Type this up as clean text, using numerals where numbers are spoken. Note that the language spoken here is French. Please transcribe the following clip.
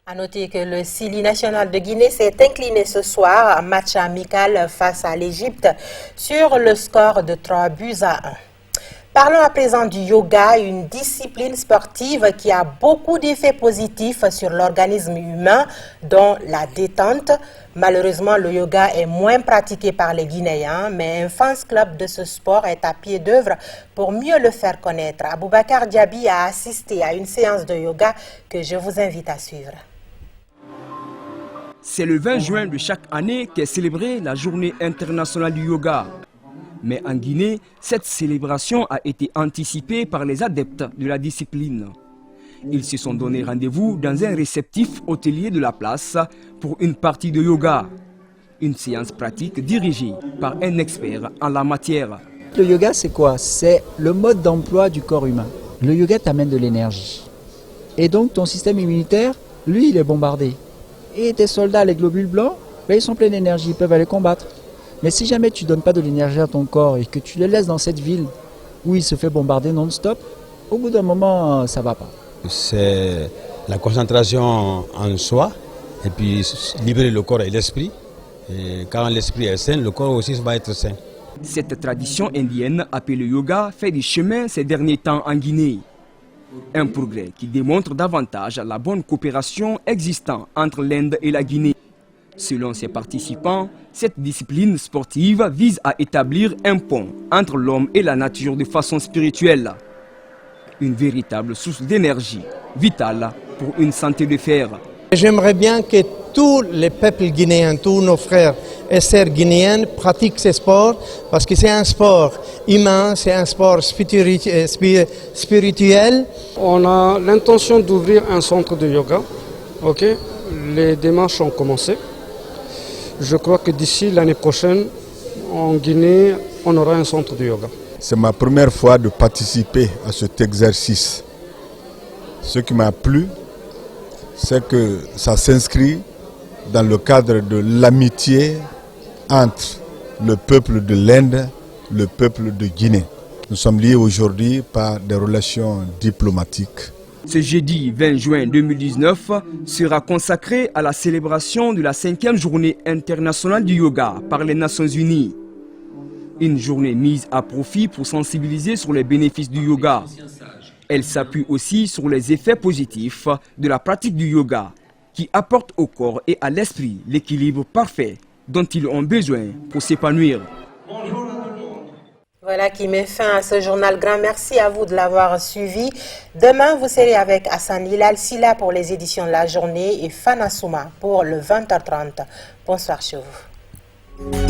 A noter que le Sili national de Guinée s'est incliné ce soir en match amical face à l'Égypte sur le score de 3-1. Parlons à présent du yoga, une discipline sportive qui a beaucoup d'effets positifs sur l'organisme humain, dont la détente. Malheureusement, le yoga est moins pratiqué par les Guinéens, mais un fans club de ce sport est à pied d'œuvre pour mieux le faire connaître. Aboubacar Diaby a assisté à une séance de yoga que je vous invite à suivre. C'est le 20 juin de chaque année qu'est célébrée la Journée internationale du yoga. Mais en Guinée, cette célébration a été anticipée par les adeptes de la discipline. Ils se sont donné rendez-vous dans un réceptif hôtelier de la place pour une partie de yoga. Une séance pratique dirigée par un expert en la matière. Le yoga, c'est quoi? C'est le mode d'emploi du corps humain. Le yoga t'amène de l'énergie. Et donc ton système immunitaire, lui, il est bombardé. Et tes soldats, les globules blancs, ils sont pleins d'énergie, ils peuvent aller combattre. Mais si jamais tu ne donnes pas de l'énergie à ton corps et que tu le laisses dans cette ville où il se fait bombarder non-stop, au bout d'un moment, ça ne va pas. C'est la concentration en soi et puis libérer le corps et l'esprit. Et quand l'esprit est sain, le corps aussi va être sain. Cette tradition indienne appelée yoga fait du chemin ces derniers temps en Guinée. Un progrès qui démontre davantage la bonne coopération existant entre l'Inde et la Guinée. Selon ses participants, cette discipline sportive vise à établir un pont entre l'homme et la nature de façon spirituelle. Une véritable source d'énergie vitale pour une santé de fer. J'aimerais bien que tous les peuples guinéens, tous nos frères et sœurs guinéennes pratiquent ce sport parce que c'est un sport humain, c'est un sport spirituel. On a l'intention d'ouvrir un centre de yoga. Les démarches ont commencé. Je crois que d'ici l'année prochaine, en Guinée, on aura un centre de yoga. C'est ma première fois de participer à cet exercice. Ce qui m'a plu, c'est que ça s'inscrit dans le cadre de l'amitié entre le peuple de l'Inde et le peuple de Guinée. Nous sommes liés aujourd'hui par des relations diplomatiques. Ce jeudi 20 juin 2019 sera consacré à la célébration de la 5e journée internationale du yoga par les Nations Unies. Une journée mise à profit pour sensibiliser sur les bénéfices du yoga. Elle s'appuie aussi sur les effets positifs de la pratique du yoga qui apporte au corps et à l'esprit l'équilibre parfait dont ils ont besoin pour s'épanouir. Voilà qui met fin à ce journal. Grand merci à vous de l'avoir suivi. Demain, vous serez avec Hassan Hilal Silla pour les éditions de la journée et Fana Souma pour le 20h30. Bonsoir chez vous.